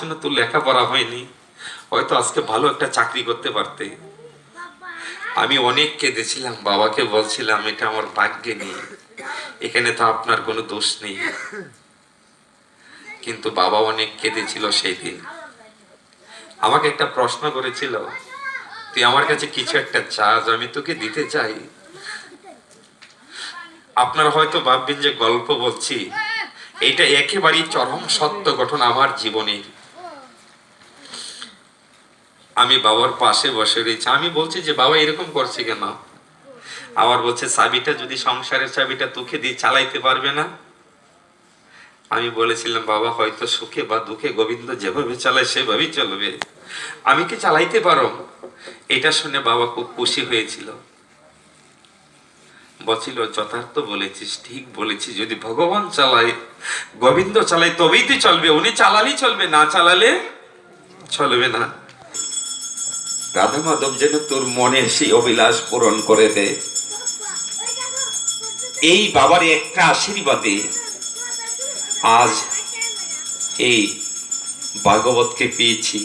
জন্য তোর লেখাপড়া হয়নি, হয়তো আজকে ভালো একটা চাকরি করতে পারতে। আমি অনেক কেঁদেছিলাম, বাবাকে বলছিলাম এটা আমার ভাগ্যে নেই, এখানে তো আপনার কোনো দোষ নেই। কিন্তু বাবা অনেক কেঁদেছিল সেই দিন। আমাকে একটা প্রশ্ন করেছিল, তুই আমার কাছে কিছু একটা চাস, আমি তোকে দিতে চাই। আপনারা হয়তো ভাববেন যে গল্প বলছি, এটা একেবারেই চরম সত্য ঘটনা আমার জীবনের। আমি বাবার পাশে বসে রয়েছি, আমি বলছি যে বাবা এরকম করছে কেন? আবার বলছে চাবিটা যদি সংসারের চাবিটা তোকে দিয়ে চালাইতে পারবে না। আমি বলেছিলাম বাবা হয়তো সুখে বা দুঃখে গোবিন্দ যেভাবে চালায় সেভাবেই চলবে, আমি কি চালাইতে পারো? এটা শুনে বাবা খুব খুশি হয়েছিল, বলছিল যথার্থ বলেছিস, ঠিক বলেছিস, যদি ভগবান চালায়, গোবিন্দ চালায় তবেই তো চলবে, উনি চালালেই চলবে, না চালালে চলবে না। রাধা মাধব যেন তোর মনের সেই অভিলাষ পূরণ করে দে। এই বাবার একটা আশীর্বাদে আজ এই ভাগবতকে পেয়েছি,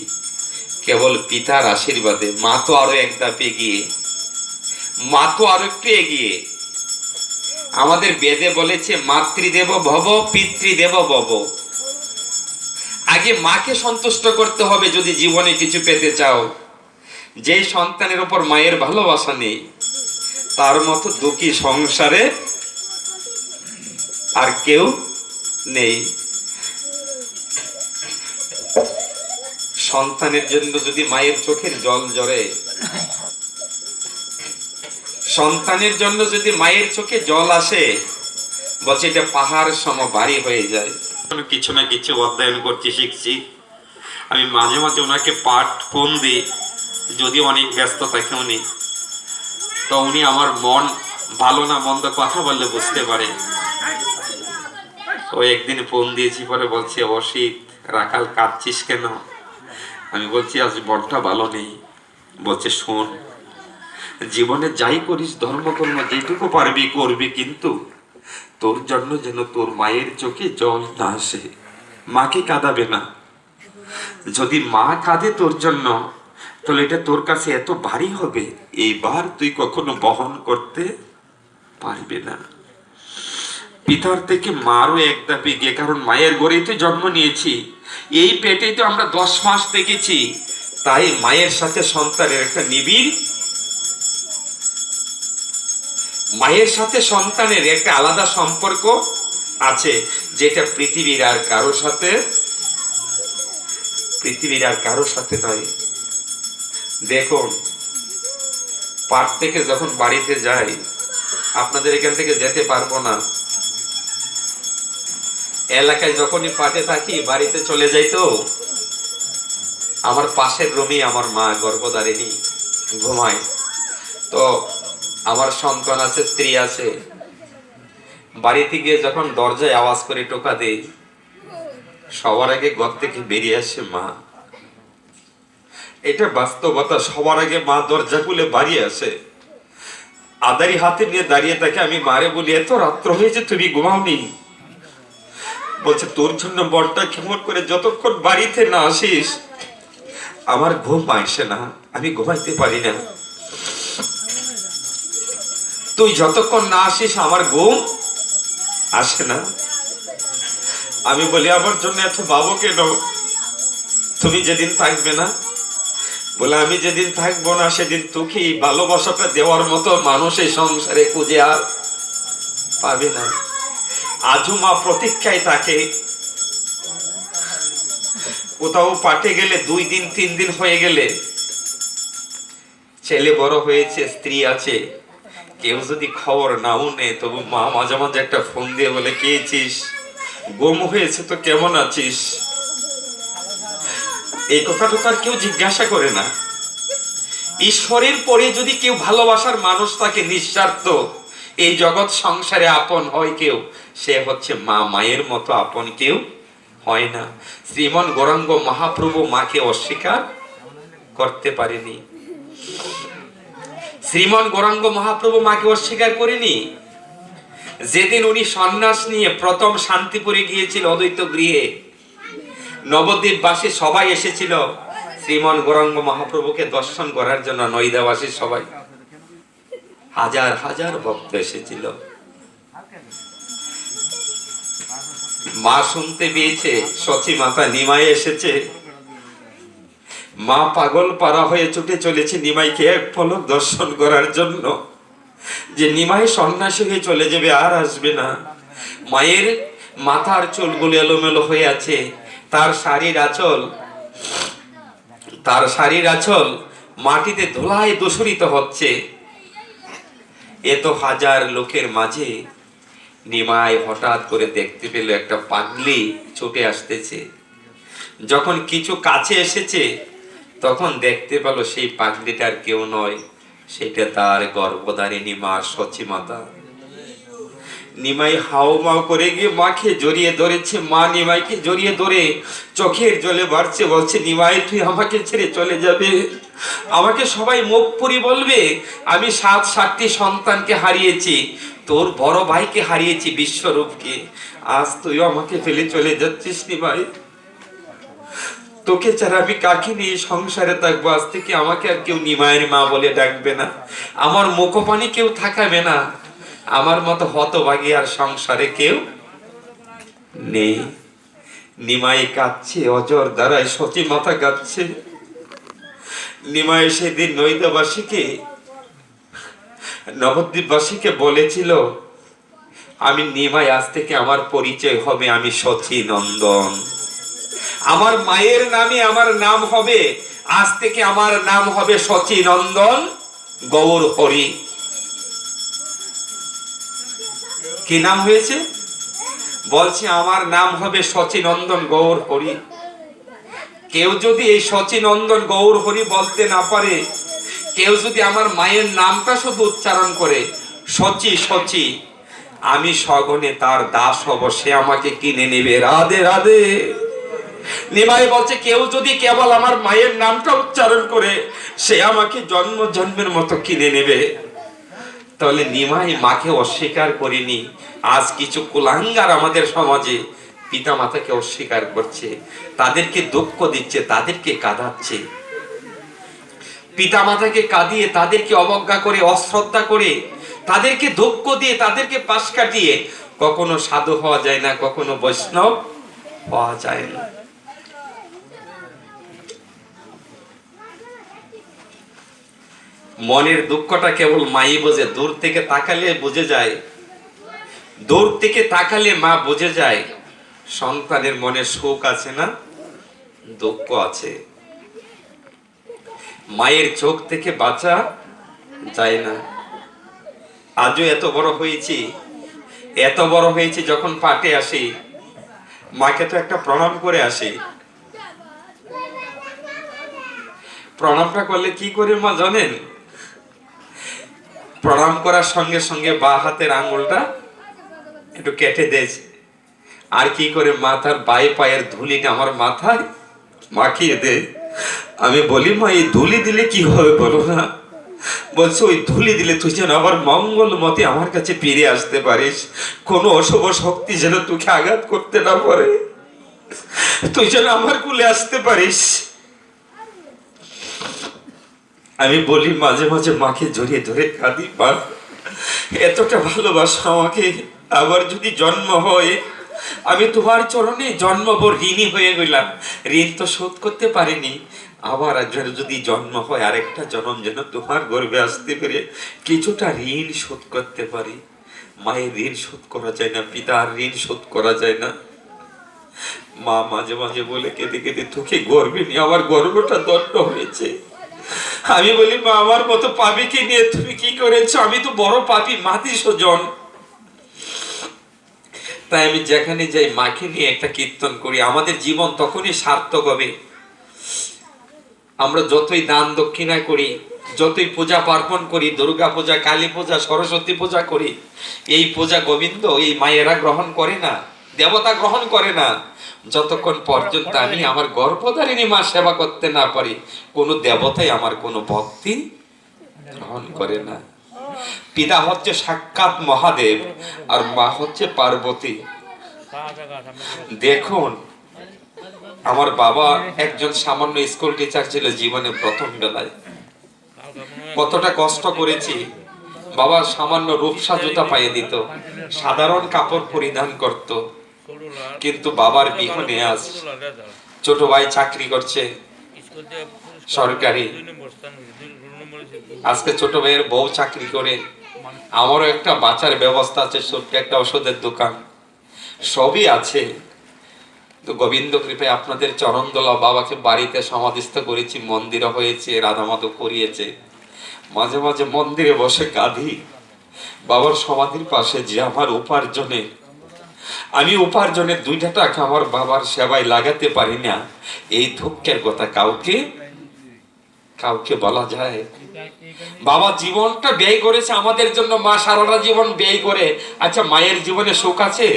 কেবল পিতার আশীর্বাদে। মা তো আরো এক ধাপ এগিয়ে, মা তো আরো একটু এগিয়ে। আমাদের বেদে বলেছে মাতৃদেব ভব পিতৃদেব ভব। আগে মাকে সন্তুষ্ট করতে হবে যদি জীবনে কিছু পেতে চাও। যে সন্তানের উপর মায়ের ভালোবাসা নেই, তার মতো দুঃখী সংসারে আর কেউ নেই। সন্তানের জন্য যদি মায়ের চোখের জল ঝরে, সন্তানের জন্য যদি মায়ের চোখে জল আসে, বলছে এটা পাহাড় সম ভারী হয়ে যায়। কিছু না কিছু অধ্যয়ন করছি, শিখছি। আমি মাঝে মাঝে ওনাকে পাঠ ফোন দিই, যদি অনেক ব্যস্ত থাকে উনি, তো উনি আমার মন ভালো না মন্দ কথা বললে বুঝতে পারে। তো একদিন ফোন দিয়েছি, পরে বলছে অসিত রাখাল কাঁদছিস কেন? আমি বলছি আজ মনটা ভালো নেই। বলছে শোন, জীবনে যাই করিস ধর্মকর্ম যেটুকু পারবি করবি, কিন্তু তোর জন্য যেন তোর মায়ের চোখে জল না আসে। মাকে কাঁদাবে না। যদি মা কাঁদে তোর জন্য, তাহলে এটা তোর কাছে এত ভারী হবে, এইবার তুই কখনো বহন করতে পারবে না। পিতার থেকে মারও এক ধাপ এগিয়ে, কারণ মায়ের গড়েই তো জন্ম নিয়েছি, এই পেটেই তো আমরা 10 মাস দেখেছি। তাই মায়ের সাথে সন্তানের একটা নিবিড়, মায়ের সাথে সন্তানের একটা আলাদা সম্পর্ক আছে, যেটা পৃথিবীর আর কারো সাথে, পৃথিবীর আর কারো সাথে নয়। দেখুন, পাঠ থেকে যখন বাড়িতে যাই, আপনাদের এখান থেকে যেতে পারবো না, এলাকায় যখনই পাঠে থাকি বাড়িতে চলে যাই, তো আমার পাশের রুমে আমার মা গর্ভধারিণী ঘুমায়। তো আমার সন্তান আছে, স্ত্রী আছে। বাড়িতে গিয়ে যখন দরজায় আওয়াজ করে টোকা দেই, সবার আগে ঘর থেকে বেরিয়ে আসে মা। এটা বাস্তবতা, সবার আগে মা দরজা খুলে বাড়ি আসে, আদারি হাতে নিয়ে দাঁড়িয়ে থাকে। আমি মারে বলি এত রাত্র হয়েছে তুমি ঘুমাওনি? বলছে তোর জন্য বরটা কেমন করে, যতক্ষণ বাড়িতে না আসিস আমার ঘুম আসে না, আমি ঘুমাইতে পারি না। তুই যতক্ষণ না আসিস আমার ঘুম আসে না। আমি বলি আমার জন্য এত ভাবো কেন? তুমি যেদিন থাকবে না, বলে আমি যেদিন থাকবো না সেদিন তোকে ভালোবাসাটা দেওয়ার মতো মানুষ এই সংসারে খুঁজে আর পাবে না। আজও মা প্রতীক্ষায় থাকে। কোথাও পাঠে গেলে 2 দিন 3 দিন হয়ে গেলে, ছেলে বড় হয়েছে, স্ত্রী আছে, কেউ যদি খবর নাও নেয়, তবু মা মাঝে মাঝে একটা ফোন দিয়ে বলে খেয়েছিস, গম হয়েছে তো কেমন আছিস? এই কথাটা তার কেউ জিজ্ঞাসা করে না। ঈশ্বরের পরে যদি কেউ ভালোবাসার মানুষ তাকে নিঃস্বার্থ এই জগৎ সংসারে আপন হয় কেউ, সে হচ্ছে মা। মায়ের মতো আপন কেউ হয় না। শ্রীমন গৌরাঙ্গ মহাপ্রভু মাকে অস্বীকার করতে পারেনি। শ্রীমন গৌরাঙ্গ মহাপ্রভু মাকে অস্বীকার করেনি। যেদিন উনি সন্ন্যাস নিয়ে প্রথম শান্তিপুরে গিয়েছিল অদ্বৈত গৃহে, নবদ্বীপবাসী সবাই এসেছিল শ্রীমন গৌরাঙ্গ মহাপ্রভুকে দর্শন করার জন্য। নৈদাবাসী সবাই, হাজার হাজার ভক্ত এসেছিল। মা শুনতে পেয়েছে সচী মাতা নিমাই এসেছে। মা পাগল পারা হয়ে ছুটে চলেছে নিমাইকে এক পলক দর্শন করার জন্য, যে নিমাই সন্ন্যাসী হয়ে চলে যাবে, আর আসবে না। মায়ের মাথার চুলগুলো এলোমেলো হয়ে আছে, তার শাড়ির আঁচল মাটিতে ধুলায় দূষরিত হচ্ছে। এত হাজার লোকের মাঝে নিমাই হঠাৎ করে দেখতে পেল একটা পাগলি ছুটে আসতেছে। যখন কিছু কাছে এসেছে তখন দেখতে পেল সেই পাগলিটার কেউ নয়, সেটা তার গর্ভধারিণী মা সচী মাতা। নিমাই হাউমাউ করে গিয়ে মাকে জড়িয়ে ধরেছে। মা নিমাইকে জড়িয়ে ধরে চোখের জলে বাড়ছে, বলছে, নিমাই তুই আমাকে ছেড়ে চলে যাবে, আমাকে সবাই মুখ পুরি বলবে আমি 7-7টি সন্তানকে হারিয়েছি, তোর বড় ভাইকে হারিয়েছি বিশ্বরূপকে, আজ তুইও আমাকে ফেলে চলে যাচ্ছিস নিমাই। তোকে ছাড়া আমি কাকে নিয়ে সংসারে থাকবো? আজ থেকে আমাকে আর কেউ নিমাইয়ের মা বলে ডাকবে না, আমার মুখপানি কেউ থাকাবে না, আমার মতো হতভাগী আর সংসারে কেউ নেই। নিমাই কাঁদছে, অজর দ্বারাই সচী মাথা কাঁদছে। নিমাই সেদিন নবদ্বীপবাসীকে বলেছিল, আমি নিমাই, আজ থেকে আমার পরিচয় হবে আমি সচী নন্দন, আমার মায়ের নামে আমার নাম হবে, আজ থেকে আমার নাম হবে সচী নন্দন গৌর হরি। কি নাম হয়েছে? বলছে আমার নাম হবে সচী নন্দন গৌর হরি। কেউ যদি এই সচী নন্দন গৌর হরি বলতে না পারে, কেউ যদি আমার মায়ের নামটা শুধু উচ্চারণ করে সচী সচী, আমি সগনে তার দাস হব, সে আমাকে কিনে নেবে। রাধে রাধে। নিমাই বলছে কেউ যদি কেবল আমার মায়ের নামটা উচ্চারণ করে, সে আমাকে জন্ম জন্মের মতো কিনে নেবে। তাহলে নিমাই মাকে অস্বীকার করেনি। আজ কিছু কুলাঙ্গার আমাদের সমাজে পিতা মাতাকে অস্বীকার করছে, তাদেরকে দুঃখ দিচ্ছে, তাদেরকে কাঁদাচ্ছে। পিতা মাতাকে কাঁদিয়ে, তাদেরকে অবজ্ঞা করে, অশ্রদ্ধা করে, তাদেরকে দুঃখ দিয়ে, তাদেরকে পাশ কাটিয়ে কখনো সাধু হওয়া যায় না, কখনো বৈষ্ণব হওয়া যায় না। মনের দুঃখটা কেবল মাই বোঝে। দূর থেকে তাকালে বুঝে যায়, দূর থেকে তাকালে মা বুঝে যায় সন্তানের মনে সুখ আছে না দুঃখ আছে। মায়ের চোখ থেকে বাঁচা যায় না। আজও এত বড় হয়েছি, যখন পাটে আসি মাকে তো একটা প্রণাম করে আসি। প্রণামটা করলে কি করে মা জানেন? প্রণাম করার সঙ্গে সঙ্গে বাঁ হাতের আঙ্গুলটা একটু কেটে দিয়েছে, আর কি করে মা তার বাই পায়ের ধুলিটা আমার মাথায় মাখিয়ে দে। আমি বলি, মা এই ধুলি দিলে কি হবে বলো না? বলছে ওই ধুলি দিলে তুই যেন আবার মঙ্গল মতে আমার কাছে ফিরে আসতে পারিস, কোনো অশুভ শক্তি যেন তোকে আঘাত করতে না পারে, তুই যেন আমার কুলে আসতে পারিস। আমি বলি মাঝে মাঝে মাকে জড়িয়ে ধরে কাঁদি, মা এতটা ভালোবাসা আমাকে, আবার যদি জন্ম হয় আমি তোমার চরণে জন্মভর ঋণী হয়ে গেলাম, ঋণ তো শোধ করতে পারিনি, আবার যদি জন্ম হয় আরেকটা জন্ম যেন তোমার গর্ভে আসতে পেরে কিছুটা ঋণ শোধ করতে পারি। মায়ের ঋণ শোধ করা যায় না, পিতার ঋণ শোধ করা যায় না। মা মাঝে মাঝে বলে কেঁদে কেঁদে, তোকে গর্ভে নিয়ে আমার গর্ভটা দণ্ড হয়েছে। আমি বলি, মা আমার মতো পাপীকে নিয়ে তুমি কি করেছো? আমি তো বড় পাপী, মাতি স্বজন। তাই আমি যেখানে যাই মাকে নিয়ে একটা কীর্তন করি। আমাদের জীবন তখনই সার্থক হবে, আমরা যতই দান দক্ষিণা করি, যতই পূজা পার্বণ করি, দুর্গা পূজা, কালী পূজা, সরস্বতী পূজা করি, এই পূজা গোবিন্দ, এই মায়েরা গ্রহণ করে না, দেবতা গ্রহণ করে না। যতক্ষণ পর্যন্ত আমি আমার গর্ভধারিণী মা সেবা করতে না পারি, কোনো দেবতাই আমার কোনো ভক্তি গ্রহণ করে না। পিতা হচ্ছে সাক্ষাৎ মহাদেব আর মা হচ্ছে পার্বতী। দেখুন আমার বাবা একজন সামান্য স্কুল টিচার ছিল জীবনে প্রথম বেলায়। কতটা কষ্ট করেছি। বাবা সামান্য রূপসা জুতা পায়ে দিত, সাধারণ কাপড় পরিধান করত, কিন্তু বাবার বিহনে আজ ছোট ভাই চাকরি করছে সরকারি, আজকে ছোট ভাইয়ের বউ চাকরি করে, আমারও একটা বাঁচার ব্যবস্থা আছে, ছোট্ট একটা ওষুধের দোকান, সবই আছে। তো গোবিন্দ কৃপায় আপনাদের চরণ দোলা, বাবাকে বাড়িতে সমাধিস্থ করেছি, মন্দিরও হয়েছে, রাধা মাধব করিয়েছে। মাঝে মাঝে মন্দিরে বসে কাঁদি বাবার সমাধির পাশে, যে আমার উপার্জনে, আমি উপার্জনের 2টা টাকা আমার বাবার সেবায় লাগাতে পারি না, এই দুঃখের কথা কাউকে কাউকে বলা যায়? বাবা জীবনটা ব্যয় করেছে আমাদের জন্য, মা সারাটা জীবন ব্যয় করে। আচ্ছা, মায়ের জীবনে সুখ আছে?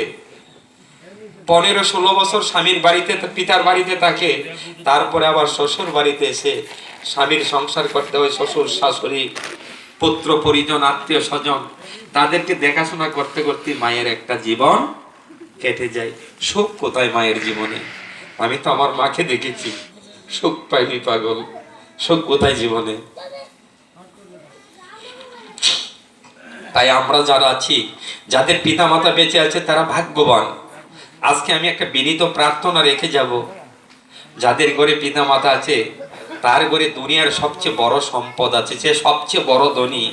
15-16 বছর স্বামীর বাড়িতে, পিতার বাড়িতে থাকে, তারপরে আবার শ্বশুর বাড়িতে এসে স্বামীর সংসার করতে হয়। শ্বশুর শাশুড়ি, পুত্র পরিজন, আত্মীয় স্বজন, তাদেরকে দেখাশোনা করতে করতে মায়ের একটা জীবন কেটে যায়। সুখ কোথায় মায়ের জীবনে? আমি তো আমার মাকে দেখেছি, সুখ পাইনি পাগল, সুখ কোথায় জীবনে? তাই আমরা যারা আছি, যাদের পিতা মাতা বেঁচে আছে, তারা ভাগ্যবান। আজকে আমি একটা বিনীত প্রার্থনা রেখে যাব, যাদের ঘরে পিতা মাতা আছে, তার ঘরে দুনিয়ার সবচেয়ে বড় সম্পদ আছে, সে সবচেয়ে বড় ধনী।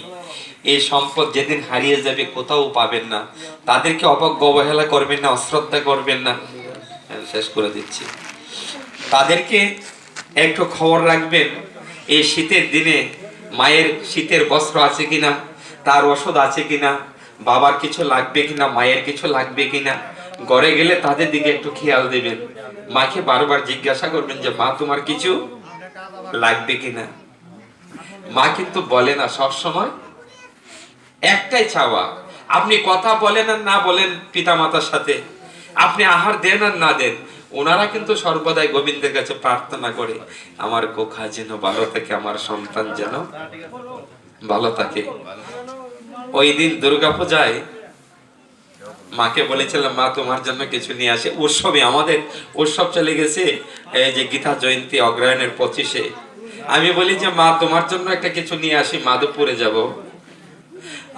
এই সম্পদ যেদিন হারিয়ে যাবে কোথাও পাবেন না। তাদেরকে অবহেলা করবেন না, অশ্রদ্ধা করবেন না। শেষ করে দিচ্ছি, তাদেরকে একটু খবর রাখবেন, এই শীতের দিনে মায়ের শীতের বস্ত্র আছে কিনা, তার ওষুধ আছে কিনা, বাবার কিছু লাগবে কিনা, মায়ের কিছু লাগবে কিনা। ঘরে গেলে তাদের দিকে একটু খেয়াল দেবেন। মাকে বারবার জিজ্ঞাসা করবেন যে মা তোমার কিছু লাগবে কিনা। মা কিন্তু বলে না সব সময়, একটাই চাওয়া, আপনি কথা বলেন আর না বলেন পিতা মাতার সাথে, আপনি আহার দেন আর না দেন, ওনারা কিন্তু সর্বদাই গোবিন্দের কাছে প্রার্থনা করে, আমার কোখা যেন ভালো থাকে, আমার সন্তান যেন ভালো থাকে। ওই দিন দুর্গাপূজায় মাকে বলেছিলাম মা তোমার জন্য কিছু নিয়ে আসে। উৎসবে আমাদের উৎসব চলে গেছে, এই যে গীতা জয়ন্তী অগ্রহায়ণের 25-এ, আমি বলি যে মা তোমার জন্য একটা কিছু নিয়ে আসি, মাধবপুরে যাব।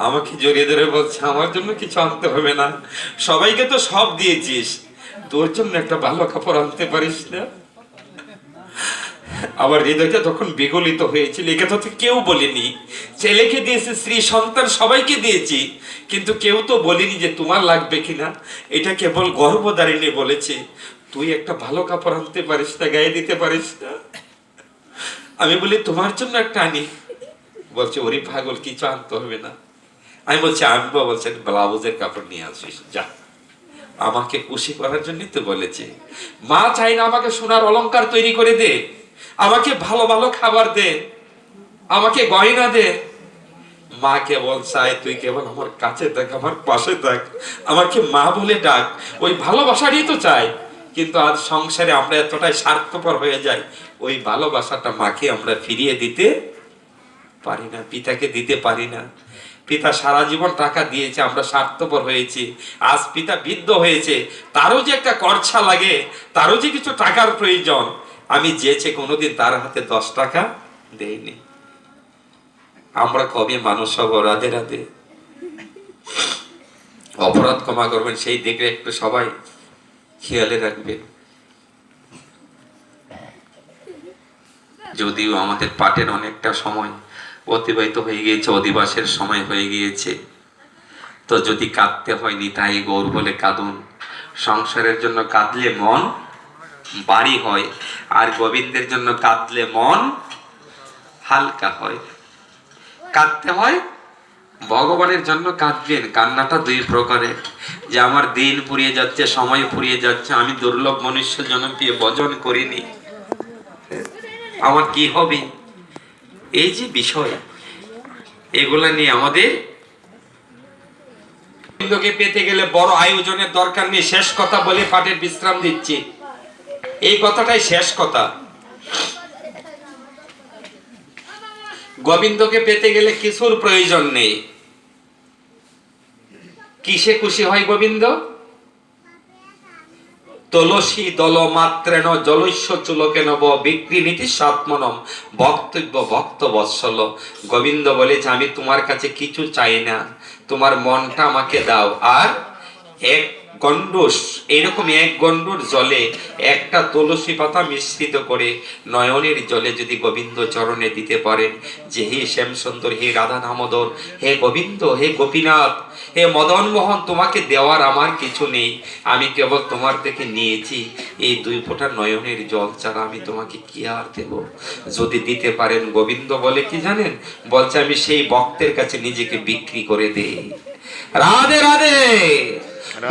আমাকে জড়িয়ে ধরে বলছে আমার জন্য কিছু আনতে হবে না, সবাইকে তো সব দিয়েছিস, তোর জন্য একটা ভালো কাপড় আনতে পারিস না? আমার হৃদয়টা তখন বিগলিত হয়েছিল। এই কথা তো কেউ বলেনি, ছেলেকে দিয়েছে, স্ত্রী সন্তান সবাইকে দিয়েছি, কিন্তু কেউ তো বলিনি যে তোমার লাগবে কিনা। এটা কেবল গর্ভধারিণী বলেছে তুই একটা ভালো কাপড় আনতে পারিস না, গায়ে দিতে পারিস না। আমি বলি তোমার জন্য একটা আনি, বলছে ওরে পাগল কিছু আনতে হবে না। আমি বলছি আনবো, বলছেন ব্লাউজের কাপড় নিয়ে আসিস যা। আমাকে খুশি করার জন্যই তো বলেছে। মা চাই না আমাকে সোনার অলংকার তৈরি করে দে, আমাকে ভালো ভালো খাবার দে, আমাকে গয়না দে। মা কেবল চায় তুই কেবল আমার কাছে থাক, আমার পাশে থাক, আমাকে মা বলে ডাক। ওই ভালোবাসারই তো চাই। কিন্তু আজ সংসারে আমরা এতটাই স্বার্থপর হয়ে যাই, ওই ভালোবাসাটা মাকে আমরা ফিরিয়ে দিতে পারি না, পিতাকে দিতে পারি না। পিতা সারা জীবন টাকা দিয়েছে, আমরা স্বার্থপর হয়েছি। আজ পিতা বৃদ্ধ হয়েছে, তারও যে একটা খরচা লাগে, তারও যে কিছু টাকার প্রয়োজন। আমি যেচে কোনোদিন তার হাতে 10 টাকা দেইনি। আমরা কবে মানুষ হব? রাধে রাধে। অপরাধ ক্ষমা করবেন, সেই দিকে একটু সবাই খেয়ালে রাখবেন। যদিও আমাদের পাঠের অনেকটা সময় অতিবাহিত হয়ে গিয়েছে, অধিবাসের সময় হয়ে গিয়েছে, তো যদি কাঁদতে হয় নিতাই গৌর বলে কাঁদুন। সংসারের জন্য কাঁদলে মন বাড়ি হয়, আর গোবিন্দের জন্য কাঁদলে মন হালকা হয়। কাঁদতে হয় ভগবানের জন্য কাঁদবেন। কান্নাটা 2 প্রকারের, যে আমার দিন ফুরিয়ে যাচ্ছে, সময় ফুরিয়ে যাচ্ছে, আমি দুর্লভ মনুষ্য জন্ম পেয়ে ভজন করিনি, আমার কি হবে, এই যে বিষয়, এগুলা নিয়ে আমাদের গোবিন্দকে পেতে গেলে বড় আয়োজনের দরকার নেই। শেষ কথা বলে পাঠের বিশ্রাম দিচ্ছি, এই কথাটাই শেষ কথা। গোবিন্দকে পেতে গেলে কিছুর প্রয়োজন নেই। কিসে খুশি হয় গোবিন্দ? তুলসী দল মাত্রেণ জলস্য চুলকেনব বিক্রি নীতি সাত্মনম বক্তব্য ভক্ত বৎসল। গোবিন্দ বলেছে আমি তোমার কাছে কিছু চাই না, তোমার মনটা আমাকে দাও। আর এক গণ্ডূষ, এরকম এক গণ্ডূর জলে একটা তুলসী পাতা মিশ্রিত করে নয়নের জলে যদি গোবিন্দ চরণে দিতে পারেন, যে হে শ্যাম সুন্দর, হে রাধা দামোদর, হে গোবিন্দ, হে গোপীনাথ, হে মদন মোহন, তোমাকে দেওয়ার আমার কিছু নেই, আমি কেবল তোমার থেকে নিয়েছি এই 2 ফোঁটা নয়নের জল ছাড়া আমি তোমাকে কি আর দেব। যদি দিতে পারেন, গোবিন্দ বলে কি জানেন, বলছে আমি সেই ভক্তের কাছে নিজেকে বিক্রি করে দেই। রাধে রাধে।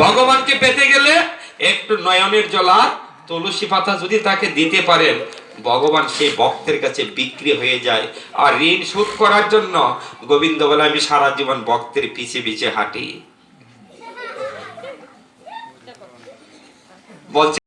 ভগবানকে পেতে গেলে একটু নয়নের জল আর তুলসী পাতা যদি তাকে দিতে পারেন, ভগবান সেই ভক্তের কাছে বিক্রি হয়ে যায়। আর ঋণ শোধ করার জন্য গোবিন্দ বলে আমি সারা জীবন ভক্তের পিছে পিছে হাঁটি। বলছে